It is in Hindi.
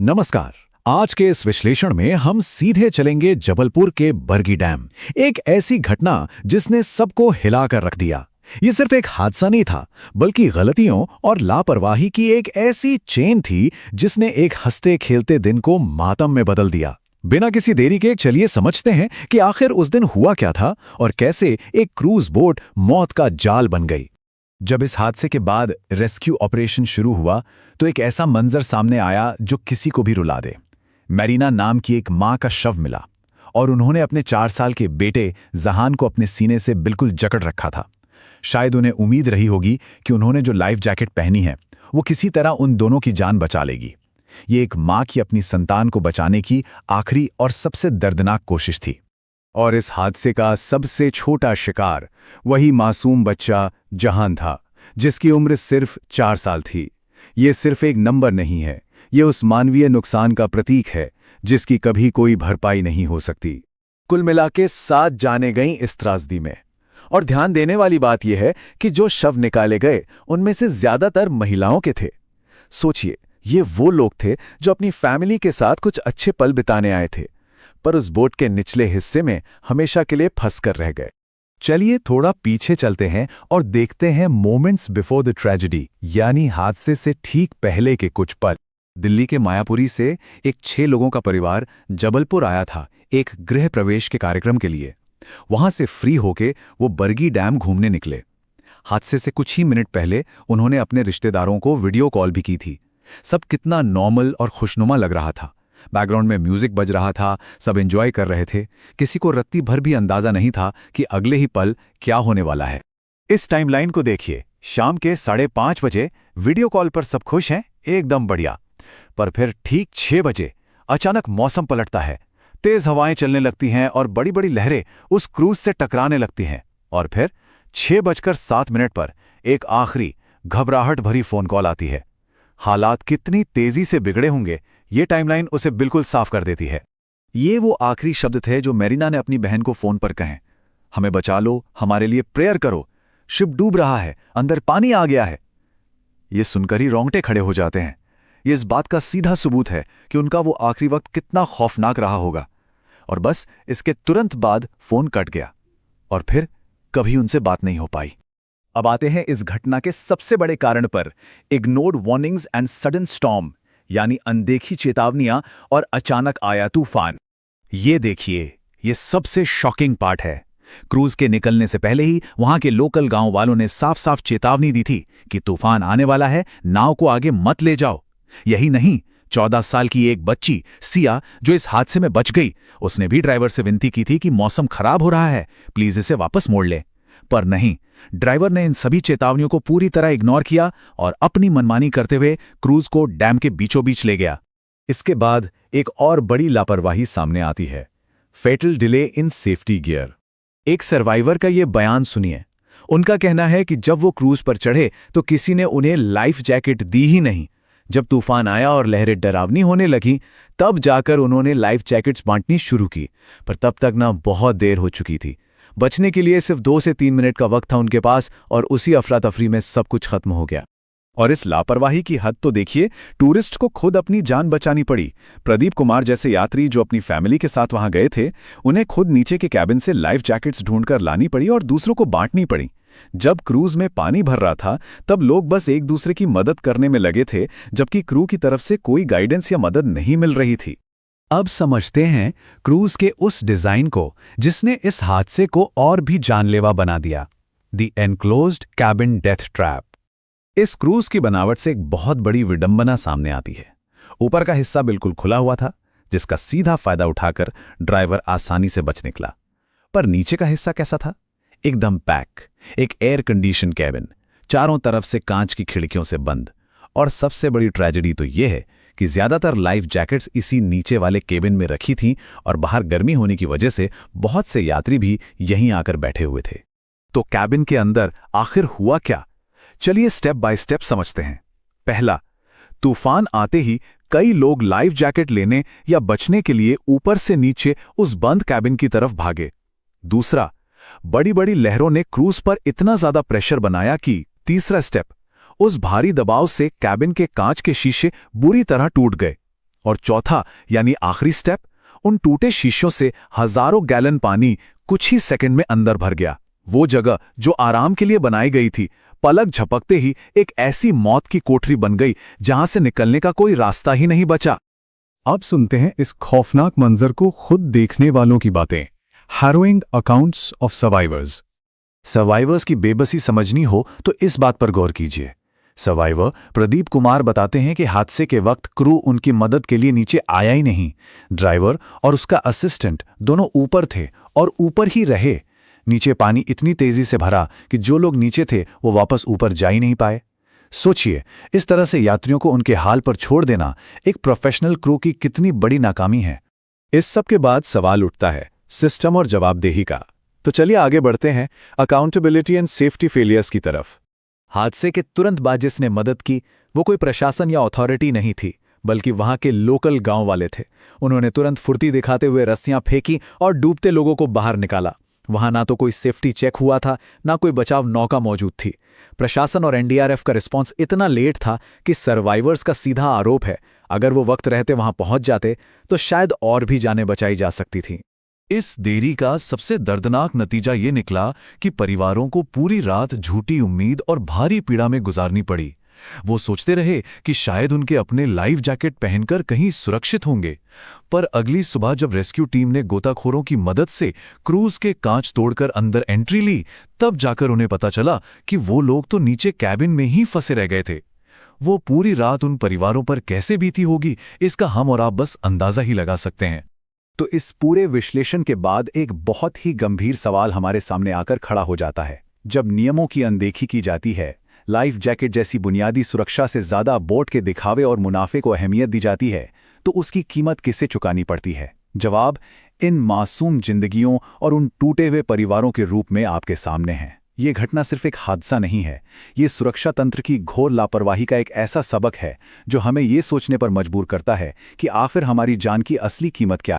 नमस्कार। आज के इस विश्लेषण में हम सीधे चलेंगे जबलपुर के बरगी डैम। एक ऐसी घटना जिसने सबको हिलाकर रख दिया। ये सिर्फ एक हादसा नहीं था, बल्कि गलतियों और लापरवाही की एक ऐसी चेन थी जिसने एक हंसते खेलते दिन को मातम में बदल दिया। बिना किसी देरी के चलिए समझते हैं कि आखिर उस दिन हुआ क्या था और कैसे एक क्रूज बोट मौत का जाल बन गई। जब इस हादसे के बाद रेस्क्यू ऑपरेशन शुरू हुआ तो एक ऐसा मंजर सामने आया जो किसी को भी रुला दे। मैरीना नाम की एक मां का शव मिला और उन्होंने अपने 4 साल के बेटे जहान को अपने सीने से बिल्कुल जकड़ रखा था। शायद उन्हें उम्मीद रही होगी कि उन्होंने जो लाइफ जैकेट पहनी है वो किसी तरह उन दोनों की जान बचा लेगी। ये एक मां की अपनी संतान को बचाने की आखिरी और सबसे दर्दनाक कोशिश थी। और इस हादसे का सबसे छोटा शिकार वही मासूम बच्चा जहान था, जिसकी उम्र सिर्फ 4 साल थी। ये सिर्फ एक नंबर नहीं है, ये उस मानवीय नुकसान का प्रतीक है जिसकी कभी कोई भरपाई नहीं हो सकती। कुल मिलाके 7 जाने गईं इस त्रासदी में। और ध्यान देने वाली बात यह है कि जो शव निकाले गए उनमें से ज्यादातर महिलाओं के थे। सोचिए, ये वो लोग थे जो अपनी फैमिली के साथ कुछ अच्छे पल बिताने आए थे, पर उस बोट के निचले हिस्से में हमेशा के लिए फंस कर रह गए। चलिए थोड़ा पीछे चलते हैं और देखते हैं मोमेंट्स बिफोर द ट्रेजेडी, यानी हादसे से ठीक पहले के कुछ पल। दिल्ली के मायापुरी से एक 6 लोगों का परिवार जबलपुर आया था एक गृह प्रवेश के कार्यक्रम के लिए। वहां से फ्री होके वो बरगी डैम घूमने निकले। हादसे से कुछ ही मिनट पहले उन्होंने अपने रिश्तेदारों को वीडियो कॉल भी की थी। सब कितना नॉर्मल और खुशनुमा लग रहा था। बैकग्राउंड में म्यूजिक बज रहा था, सब एंजॉय कर रहे थे। किसी को रत्ती भर भी अंदाजा नहीं था कि अगले ही पल क्या होने वाला है। इस टाइमलाइन को देखिए। शाम के 5:30 बजे वीडियो कॉल पर सब खुश हैं, एकदम बढ़िया। पर फिर ठीक 6 बजे अचानक मौसम पलटता है। तेज हवाएं चलने लगती हैं और बड़ी बड़ी लहरें उस क्रूज से टकराने लगती हैं। और फिर 6:07 पर एक आखिरी घबराहट भरी फोन कॉल आती है। हालात कितनी तेजी से बिगड़े होंगे ये टाइमलाइन उसे बिल्कुल साफ कर देती है। ये वो आखिरी शब्द थे जो मैरीना ने अपनी बहन को फोन पर कहे, हमें बचा लो, हमारे लिए प्रेयर करो, शिप डूब रहा है, अंदर पानी आ गया है। ये सुनकर ही रोंगटे खड़े हो जाते हैं। ये इस बात का सीधा सबूत है कि उनका वो आखिरी वक्त कितना खौफनाक रहा होगा। और बस इसके तुरंत बाद फोन कट गया और फिर कभी उनसे बात नहीं हो पाई। अब आते हैं इस घटना के सबसे बड़े कारण पर, ignored warnings and sudden storm, यानी अनदेखी चेतावनियां और अचानक आया तूफान। ये देखिए, ये सबसे शॉकिंग पार्ट है। क्रूज के निकलने से पहले ही वहां के लोकल गांव वालों ने साफ साफ चेतावनी दी थी कि तूफान आने वाला है, नाव को आगे मत ले जाओ। यही नहीं, 14 साल की एक बच्ची सिया जो इस हादसे में बच गई, उसने भी ड्राइवर से विनती की थी कि मौसम खराब हो रहा है, प्लीज इसे वापस मोड़ ले। पर नहीं, ड्राइवर ने इन सभी चेतावनियों को पूरी तरह इग्नोर किया और अपनी मनमानी करते हुए क्रूज को डैम के बीचों बीच ले गया। इसके बाद एक और बड़ी लापरवाही सामने आती है, fatal delay in safety gear. एक सर्वाइवर का ये बयान सुनिए। उनका कहना है कि जब वो क्रूज पर चढ़े तो किसी ने उन्हें लाइफ जैकेट दी ही नहीं। जब तूफान आया और लहरें डरावनी होने लगी, तब जाकर उन्होंने लाइफ जैकेट्स बांटनी शुरू की, पर तब तक ना बहुत देर हो चुकी थी। बचने के लिए सिर्फ 2 से 3 मिनट का वक्त था उनके पास और उसी अफरा तफरी में सब कुछ खत्म हो गया। और इस लापरवाही की हद तो देखिए, टूरिस्ट को खुद अपनी जान बचानी पड़ी। प्रदीप कुमार जैसे यात्री जो अपनी फैमिली के साथ वहां गए थे, उन्हें खुद नीचे के कैबिन से लाइफ जैकेट्स ढूंढकर लानी पड़ी और दूसरों को बांटनी पड़ी। जब क्रूज में पानी भर रहा था तब लोग बस एक दूसरे की मदद करने में लगे थे, जबकि क्रू की तरफ से कोई गाइडेंस या मदद नहीं मिल रही थी। अब समझते हैं क्रूज के उस डिजाइन को जिसने इस हादसे को और भी जानलेवा बना दिया, the enclosed cabin death trap. इस क्रूज की बनावट से एक बहुत बड़ी विडंबना सामने आती है। ऊपर का हिस्सा बिल्कुल खुला हुआ था, जिसका सीधा फायदा उठाकर ड्राइवर आसानी से बच निकला। पर नीचे का हिस्सा कैसा था? एकदम पैक, एक एयर कंडीशन कैबिन, चारों तरफ से कांच की खिड़कियों से बंद। और सबसे बड़ी ट्रेजेडी तो यह है कि ज्यादातर लाइफ जैकेट्स इसी नीचे वाले केबिन में रखी थीं और बाहर गर्मी होने की वजह से बहुत से यात्री भी यहीं आकर बैठे हुए थे। तो कैबिन के अंदर आखिर हुआ क्या? चलिए स्टेप बाय स्टेप समझते हैं। पहला, तूफान आते ही कई लोग लाइफ जैकेट लेने या बचने के लिए ऊपर से नीचे उस बंद कैबिन की तरफ भागे। दूसरा, बड़ी बड़ी लहरों ने क्रूज पर इतना ज्यादा प्रेशर बनाया कि तीसरा स्टेप, उस भारी दबाव से कैबिन के कांच के शीशे बुरी तरह टूट गए। और चौथा यानी आखिरी स्टेप, उन टूटे शीशों से हजारों गैलन पानी कुछ ही सेकंड में अंदर भर गया। वो जगह जो आराम के लिए बनाई गई थी, पलक झपकते ही एक ऐसी मौत की कोठरी बन गई जहां से निकलने का कोई रास्ता ही नहीं बचा। अब सुनते हैं इस खौफनाक मंजर को खुद देखने वालों की बातें। Harrowing accounts of survivors. Survivors की बेबसी समझनी हो तो इस बात पर गौर कीजिए। सर्वाइवर प्रदीप कुमार बताते हैं कि हादसे के वक्त क्रू उनकी मदद के लिए नीचे आया ही नहीं। ड्राइवर और उसका असिस्टेंट दोनों ऊपर थे और ऊपर ही रहे। नीचे पानी इतनी तेजी से भरा कि जो लोग नीचे थे वो वापस ऊपर जा ही नहीं पाए। सोचिए, इस तरह से यात्रियों को उनके हाल पर छोड़ देना एक प्रोफेशनल क्रू की कितनी बड़ी नाकामी है। इस सब के बाद सवाल उठता है सिस्टम और जवाबदेही का। तो चलिए आगे बढ़ते हैं अकाउंटेबिलिटी एंड सेफ्टी फेलियर्स की तरफ। हादसे के तुरंत बाद जिसने मदद की वो कोई प्रशासन या अथॉरिटी नहीं थी, बल्कि वहां के लोकल गांव वाले थे। उन्होंने तुरंत फुर्ती दिखाते हुए रस्सियां फेंकी और डूबते लोगों को बाहर निकाला। वहां ना तो कोई सेफ्टी चेक हुआ था, ना कोई बचाव नौका मौजूद थी। प्रशासन और एनडीआरएफ का रिस्पांस इतना लेट था कि सर्वाइवर्स का सीधा आरोप है, अगर वो वक्त रहते वहां पहुंच जाते तो शायद और भी जानें बचाई जा सकती थीं। इस देरी का सबसे दर्दनाक नतीजा ये निकला कि परिवारों को पूरी रात झूठी उम्मीद और भारी पीड़ा में गुजारनी पड़ी। वो सोचते रहे कि शायद उनके अपने लाइफ जैकेट पहनकर कहीं सुरक्षित होंगे, पर अगली सुबह जब रेस्क्यू टीम ने गोताखोरों की मदद से क्रूज के कांच तोड़कर अंदर एंट्री ली, तब जाकर उन्हें पता चला कि वो लोग तो नीचे कैबिन में ही फंसे रह गए थे। वो पूरी रात उन परिवारों पर कैसे बीती होगी, इसका हम और आप बस अंदाजा ही लगा सकते हैं। तो इस पूरे विश्लेषण के बाद एक बहुत ही गंभीर सवाल हमारे सामने आकर खड़ा हो जाता है। जब नियमों की अनदेखी की जाती है, लाइफ जैकेट जैसी बुनियादी सुरक्षा से ज़्यादा बोट के दिखावे और मुनाफे को अहमियत दी जाती है, तो उसकी कीमत किसे चुकानी पड़ती है? जवाब इन मासूम जिंदगियों और उन टूटे हुए परिवारों के रूप में आपके सामने है। ये घटना सिर्फ एक हादसा नहीं है, ये सुरक्षा तंत्र की घोर लापरवाही का एक ऐसा सबक है जो हमें ये सोचने पर मजबूर करता है कि आखिर हमारी जान की असली कीमत क्या है।